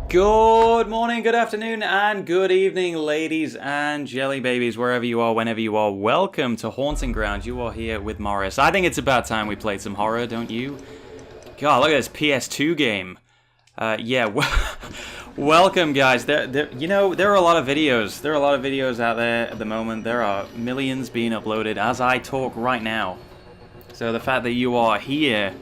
Good morning, good afternoon, and good evening, ladies and jelly babies, wherever you are, whenever you are. Welcome to Haunting Ground. You are here with Morris. I think it's about time we played some horror, don't you? God, look at this PS2 game. Welcome, guys. There are a lot of videos. There are a lot of videos out there at the moment. There are millions being uploaded as I talk right now. So the fact that you are here,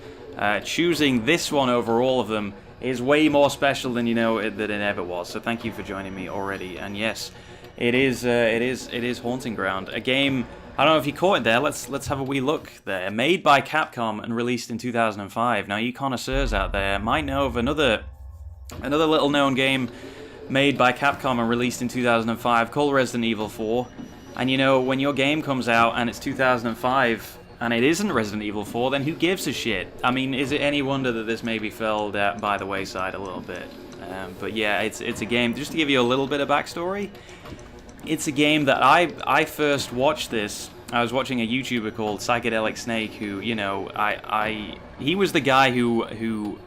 choosing this one over all of them, is way more special than than it ever was. So thank you for joining me already. And yes, it is Haunting Ground, a game. I don't know if you caught it there. Let's have a wee look there. Made by Capcom and released in 2005. Now you connoisseurs out there might know of another little known game made by Capcom and released in 2005 called Resident Evil 4. And when your game comes out and it's 2005. And it isn't Resident Evil 4, then who gives a shit? I mean, is it any wonder that this maybe fell by the wayside a little bit? But yeah, it's a game, just to give you a little bit of backstory, it's a game that I first watched this. I was watching a YouTuber called Psychedelic Snake, who, he was the guy who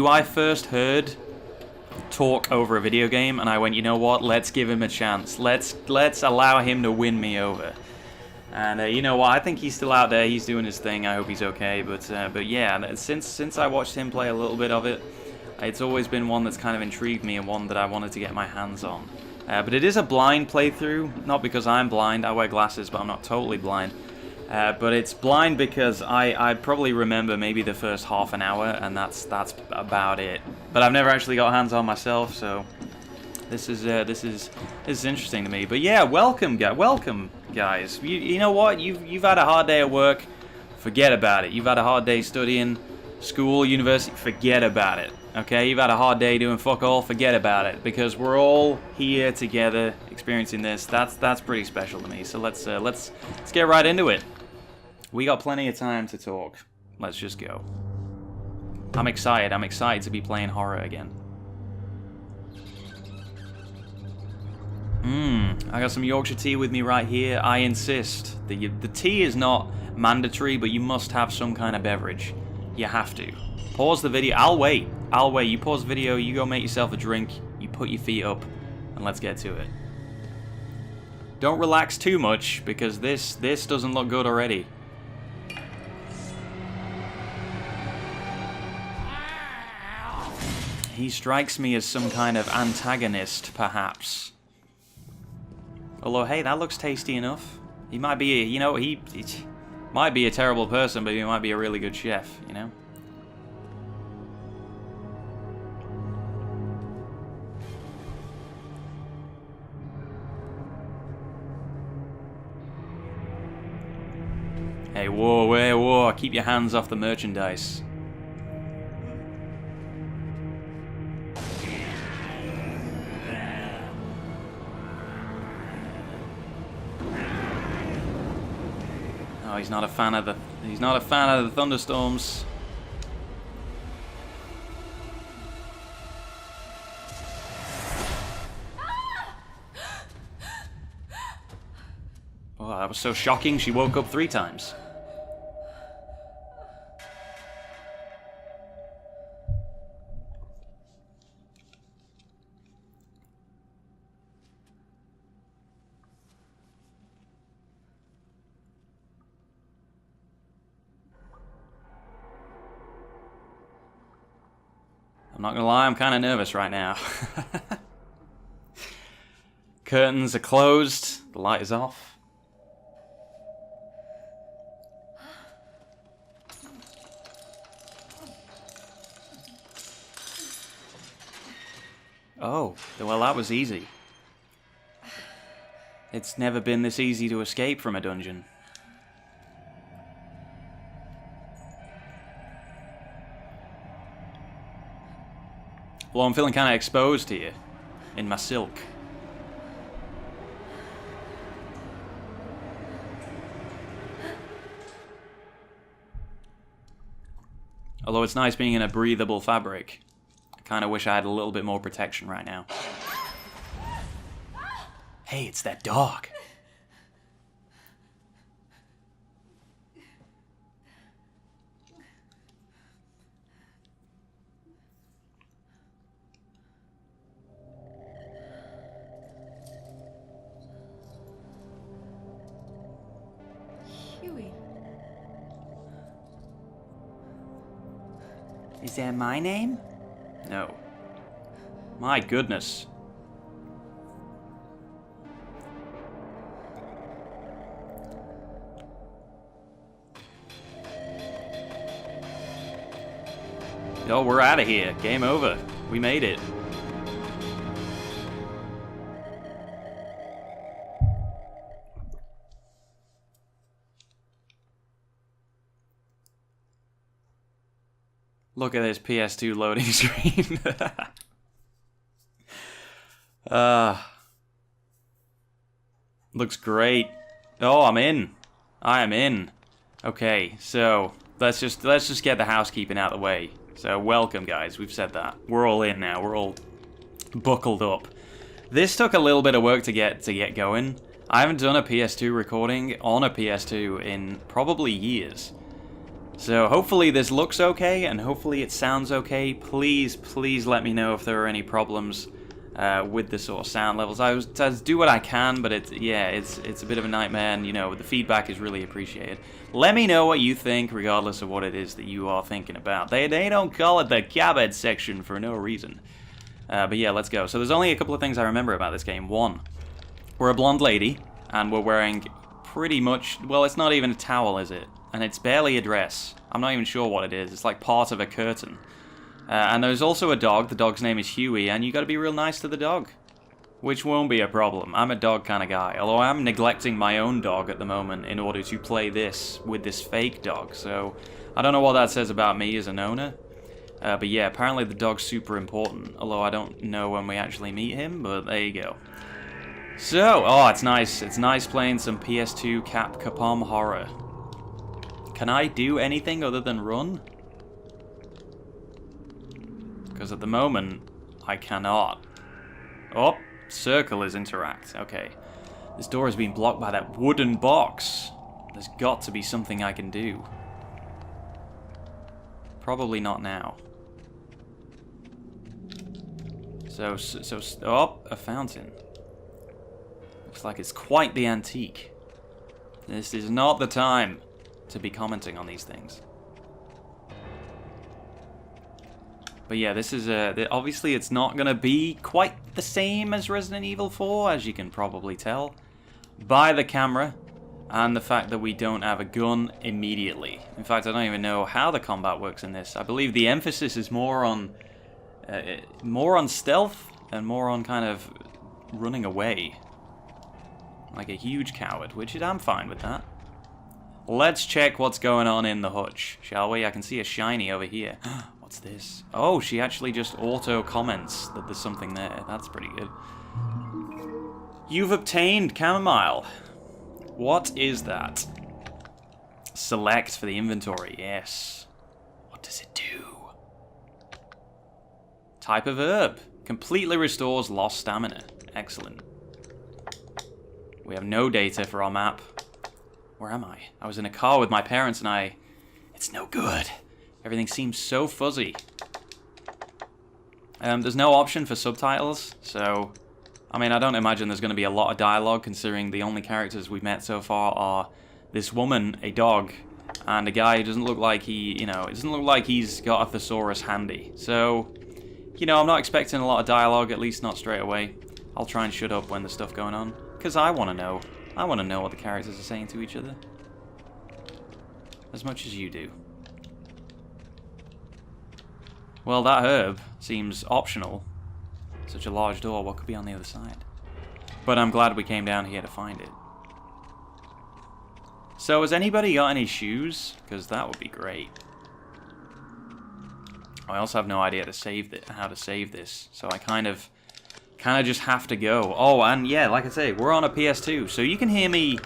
I first heard talk over a video game, and I went, you know what, let's give him a chance. Let's allow him to win me over. And you know what? I think he's still out there. He's doing his thing. I hope he's okay. But yeah, since I watched him play a little bit of it, it's always been one that's kind of intrigued me and one that I wanted to get my hands on. But it is a blind playthrough, not because I'm blind. I wear glasses, but I'm not totally blind. But it's blind because I probably remember maybe the first half an hour, and that's about it. But I've never actually got hands on myself, so this is interesting to me. But yeah, welcome guys. You know what? You've had a hard day at work. Forget about it. You've had a hard day studying, school, university. Forget about it. Okay? You've had a hard day doing fuck all. Forget about it, because we're all here together experiencing this. That's pretty special to me. So let's get right into it. We got plenty of time to talk. Let's just go. I'm excited. I'm excited to be playing horror again. I got some Yorkshire tea with me right here. I insist. The tea is not mandatory, but you must have some kind of beverage. You have to. Pause the video. I'll wait. You pause the video, you go make yourself a drink, you put your feet up, and let's get to it. Don't relax too much, because this doesn't look good already. He strikes me as some kind of antagonist, perhaps. Although, hey, that looks tasty enough. He might be, he might be a terrible person, but he might be a really good chef, Hey, whoa, keep your hands off the merchandise. Oh, he's not a fan of the thunderstorms. Oh, that was so shocking. She woke up 3 times. I'm not gonna lie, I'm kind of nervous right now. Curtains are closed, the light is off. Oh, well, that was easy. It's never been this easy to escape from a dungeon. Well, I'm feeling kind of exposed here, in my silk. Although it's nice being in a breathable fabric. I kind of wish I had a little bit more protection right now. Hey, it's that dog. Is that my name? No. My goodness. Oh, we're out of here. Game over. We made it. Look at this PS2 loading screen. Looks great. Oh, I'm in. I am in. Okay, so let's just get the housekeeping out of the way. So welcome, guys. We've said that. We're all in now. We're all buckled up. This took a little bit of work to get going. I haven't done a PS2 recording on a PS2 in probably years. So hopefully this looks okay, and hopefully it sounds okay. Please, please let me know if there are any problems with the sort of sound levels. I do what I can, but it's a bit of a nightmare, and you know, the feedback is really appreciated. Let me know what you think, regardless of what it is that you are thinking about. They don't call it the cabbage section for no reason. But yeah, let's go. So there's only a couple of things I remember about this game. One, we're a blonde lady, and we're wearing pretty much, well, it's not even a towel, is it? And it's barely a dress. I'm not even sure what it is. It's like part of a curtain. And there's also a dog. The dog's name is Huey, and you got to be real nice to the dog, which won't be a problem. I'm a dog kind of guy, although I'm neglecting my own dog at the moment in order to play this with this fake dog. So I don't know what that says about me as an owner. But yeah, apparently the dog's super important, although I don't know when we actually meet him, but there you go. So, oh, it's nice. It's nice playing some PS2 Capcom horror. Can I do anything other than run? Because at the moment, I cannot. Oh, circle is interact. Okay. This door has been blocked by that wooden box. There's got to be something I can do. Probably not now. Oh, a fountain. Looks like it's quite the antique. This is not the time to be commenting on these things. But yeah, this is obviously it's not going to be quite the same as Resident Evil 4, as you can probably tell by the camera and the fact that we don't have a gun immediately. In fact, I don't even know how the combat works in this. I believe the emphasis is more on stealth and more on kind of running away. Like a huge coward, which I'm fine with that. Let's check what's going on in the hutch, shall we? I can see a shiny over here. What's this? Oh, she actually just auto-comments that there's something there. That's pretty good. You've obtained chamomile. What is that? Select for the inventory, yes. What does it do? Type of herb. Completely restores lost stamina. Excellent. We have no data for our map. Where am I? I was in a car with my parents and it's no good. Everything seems so fuzzy. There's no option for subtitles, so I mean, I don't imagine there's going to be a lot of dialogue, considering the only characters we've met so far are this woman, a dog, and a guy who doesn't look like it doesn't look like he's got a thesaurus handy. So, you know, I'm not expecting a lot of dialogue, at least not straight away. I'll try and shut up when there's stuff going on, because I want to know. I want to know what the characters are saying to each other. As much as you do. Well, that herb seems optional. Such a large door, what could be on the other side? But I'm glad we came down here to find it. So, has anybody got any shoes? Because that would be great. I also have no idea how to save this, so I kind of just have to go. Oh, and yeah, like I say, we're on a PS2, so you can hear me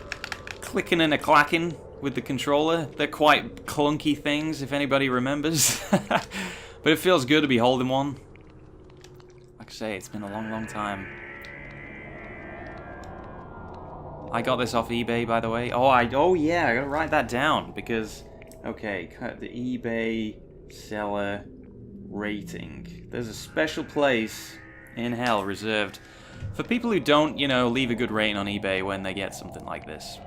clicking and a-clacking with the controller. They're quite clunky things, if anybody remembers. But it feels good to be holding one. Like I say, it's been a long, long time. I got this off eBay, by the way. Oh yeah, I gotta write that down, because, okay, the eBay seller rating. There's a special place in hell reserved for people who don't, you know, leave a good rating on eBay when they get something like this.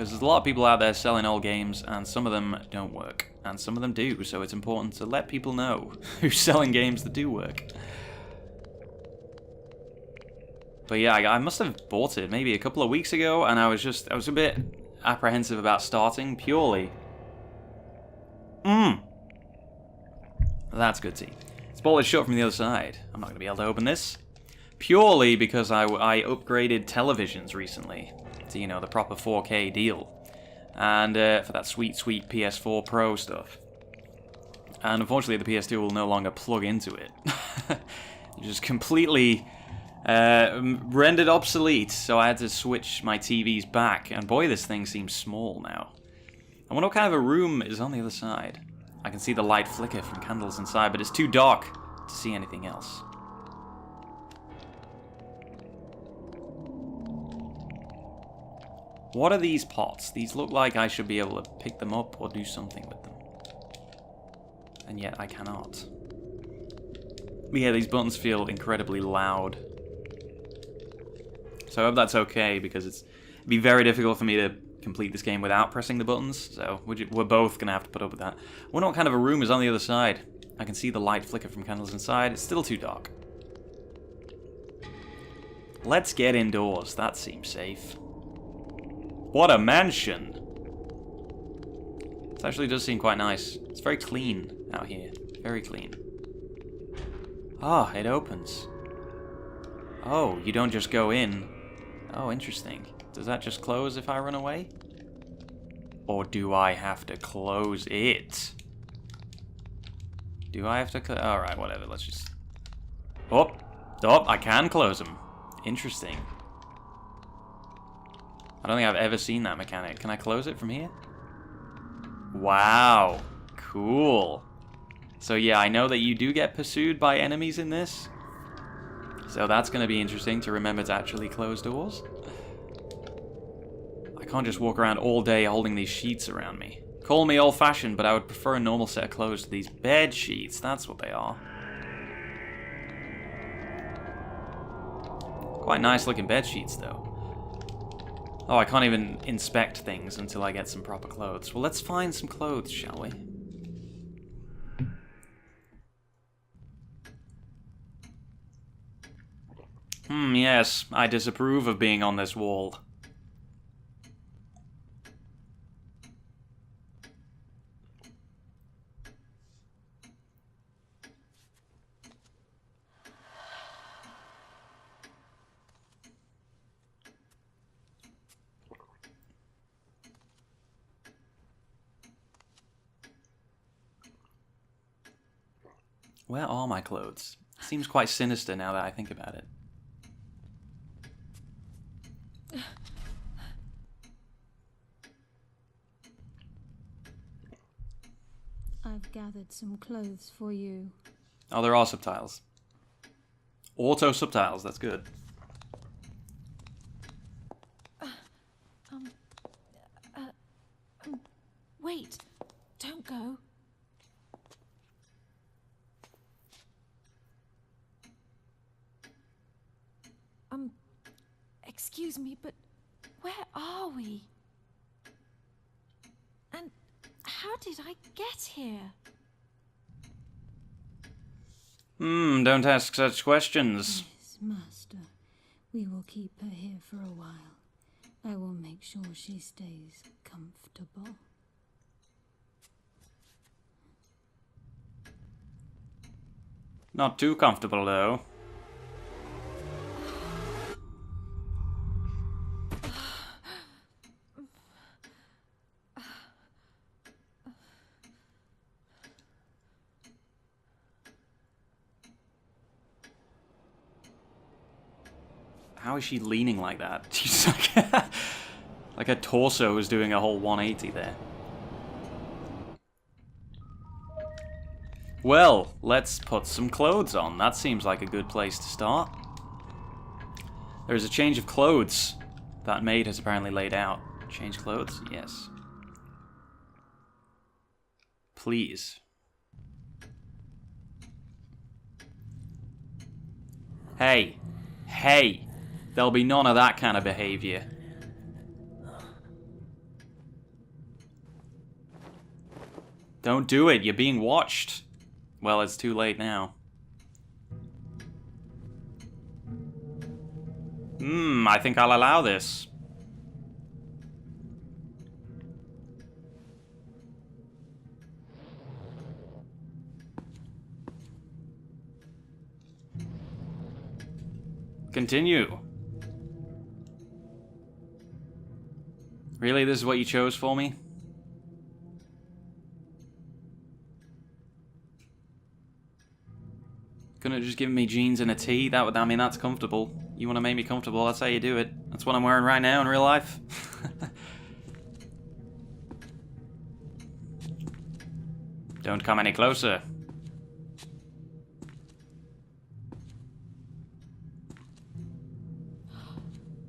Because there's a lot of people out there selling old games, and some of them don't work. And some of them do, so it's important to let people know who's selling games that do work. But yeah, I must have bought it maybe a couple of weeks ago, and I was a bit apprehensive about starting, purely. That's good tea. It's bolted shut from the other side. I'm not going to be able to open this. Purely because I upgraded televisions recently to, you know, the proper 4K deal. And for that sweet, sweet PS4 Pro stuff. And unfortunately the PS2 will no longer plug into it. It just completely rendered obsolete, so I had to switch my TVs back. And boy, this thing seems small now. I wonder what kind of a room is on the other side. I can see the light flicker from candles inside, but it's too dark to see anything else. What are these pots? These look like I should be able to pick them up or do something with them. And yet I cannot. But yeah, these buttons feel incredibly loud. So I hope that's okay, because it'd be very difficult for me to complete this game without pressing the buttons. So we're both going to have to put up with that. I wonder what kind of a room is on the other side. I can see the light flicker from candles inside. It's still too dark. Let's get indoors. That seems safe. What a mansion! This actually does seem quite nice. It's very clean out here. Very clean. Ah, it opens. Oh, you don't just go in. Oh, interesting. Does that just close if I run away? Or do I have to close it? Do I have to alright, whatever, let's just... Oh! Oh, I can close them. Interesting. I don't think I've ever seen that mechanic. Can I close it from here? Wow. Cool. So yeah, I know that you do get pursued by enemies in this. So that's going to be interesting to remember to actually close doors. I can't just walk around all day holding these sheets around me. Call me old-fashioned, but I would prefer a normal set of clothes to these bed sheets. That's what they are. Quite nice looking bed sheets, though. Oh, I can't even inspect things until I get some proper clothes. Well, let's find some clothes, shall we? Yes, I disapprove of being on this wall. Where are my clothes? Seems quite sinister now that I think about it. I've gathered some clothes for you. Oh, there are subtitles. Auto subtitles, that's good. Wait, don't go. Excuse me, but where are we? And how did I get here? Don't ask such questions. Yes, Master. We will keep her here for a while. I will make sure she stays comfortable. Not too comfortable, though. How is she leaning like that? She's like her torso is doing a whole 180 there. Well, let's put some clothes on. That seems like a good place to start. There's a change of clothes that maid has apparently laid out. Change clothes? Yes. Please. Hey. Hey. There'll be none of that kind of behavior. Don't do it. You're being watched. Well, it's too late now. I think I'll allow this. Continue. Really, this is what you chose for me? Couldn't have just given me jeans and a tee? That would, I mean, that's comfortable. You want to make me comfortable, that's how you do it. That's what I'm wearing right now in real life. Don't come any closer.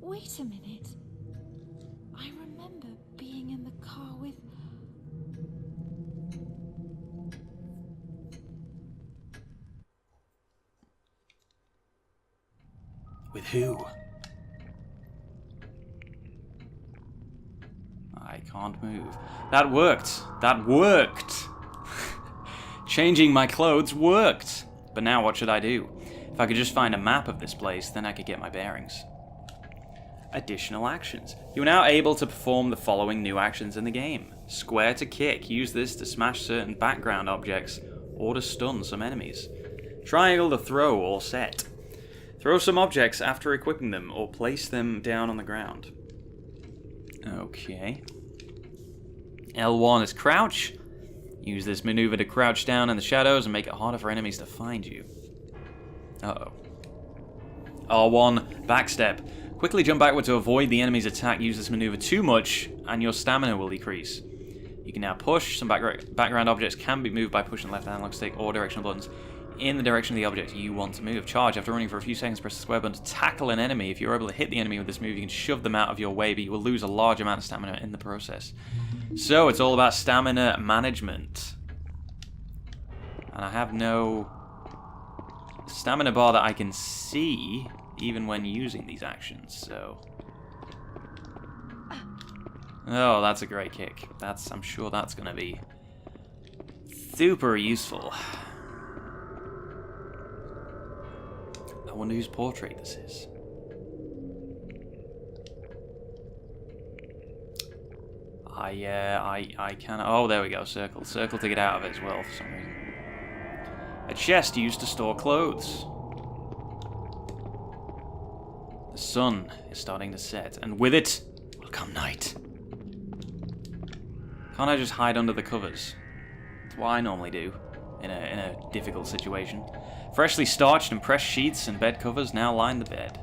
Wait a minute. I remember being in the car with... With who? I can't move. That worked. That worked. Changing my clothes worked. But now what should I do? If I could just find a map of this place, then I could get my bearings. Additional actions. You are now able to perform the following new actions in the game. Square to kick. Use this to smash certain background objects or to stun some enemies. Triangle to throw or set. Throw some objects after equipping them or place them down on the ground. Okay. L1 is crouch. Use this maneuver to crouch down in the shadows and make it harder for enemies to find you. Uh-oh. R1, backstep. Quickly jump backward to avoid the enemy's attack. Use this maneuver too much and your stamina will decrease. You can now push. Some background objects can be moved by pushing the left analog stick or directional buttons in the direction of the object you want to move. Charge. After running for a few seconds, press the square button to tackle an enemy. If you're able to hit the enemy with this move, you can shove them out of your way, but you will lose a large amount of stamina in the process. So, it's all about stamina management. And I have no stamina bar that I can see, even when using these actions, so... Oh, that's a great kick. I'm sure that's gonna be super useful. I wonder whose portrait this is. I can... Oh, there we go, circle. Circle to get out of it as well, for some reason. A chest used to store clothes. The sun is starting to set, and with it will come night. Can't I just hide under the covers? That's what I normally do in a difficult situation. Freshly starched and pressed sheets and bed covers now line the bed.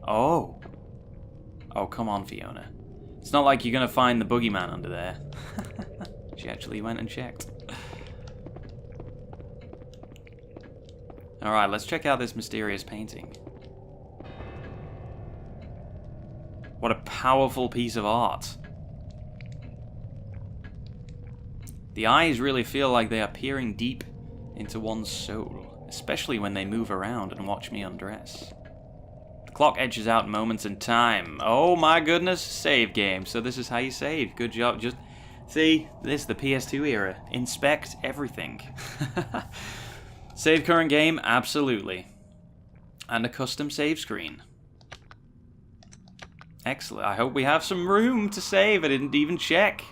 Oh. Oh, come on, Fiona. It's not like you're gonna find the boogeyman under there. She actually went and checked. Alright, let's check out this mysterious painting. What a powerful piece of art. The eyes really feel like they are peering deep into one's soul, especially when they move around and watch me undress. The clock edges out moments in time. Oh my goodness, save game. So this is how you save. Good job. Just see, this is the PS2 era. Inspect everything. Save current game? Absolutely. And a custom save screen. Excellent. I hope we have some room to save. I didn't even check.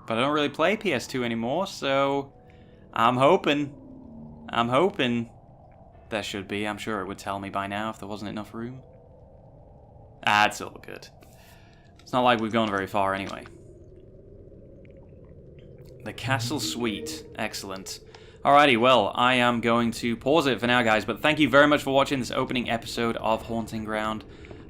But I don't really play PS2 anymore, so I'm hoping there should be. I'm sure it would tell me by now if there wasn't enough room. Ah, it's all good. It's not like we've gone very far anyway. The Castle Suite. Excellent. Alrighty, well, I am going to pause it for now, guys, but thank you very much for watching this opening episode of Haunting Ground.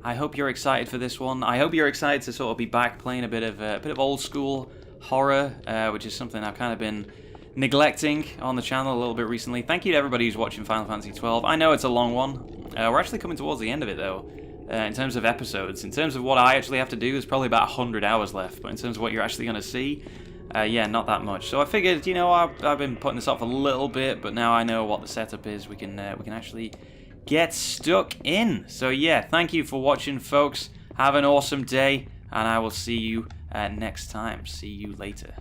I hope you're excited for this one. I hope you're excited to sort of be back playing a bit of old school horror, which is something I've kind of been neglecting on the channel a little bit recently. Thank you to everybody who's watching Final Fantasy XII. I know it's a long one. We're actually coming towards the end of it, though, in terms of episodes. In terms of what I actually have to do, there's probably about 100 hours left, but in terms of what you're actually going to see, yeah, not that much. So I figured, you know, I've been putting this off a little bit, but now I know what the setup is. We can actually get stuck in. So yeah, thank you for watching, folks. Have an awesome day, and I will see you next time. See you later.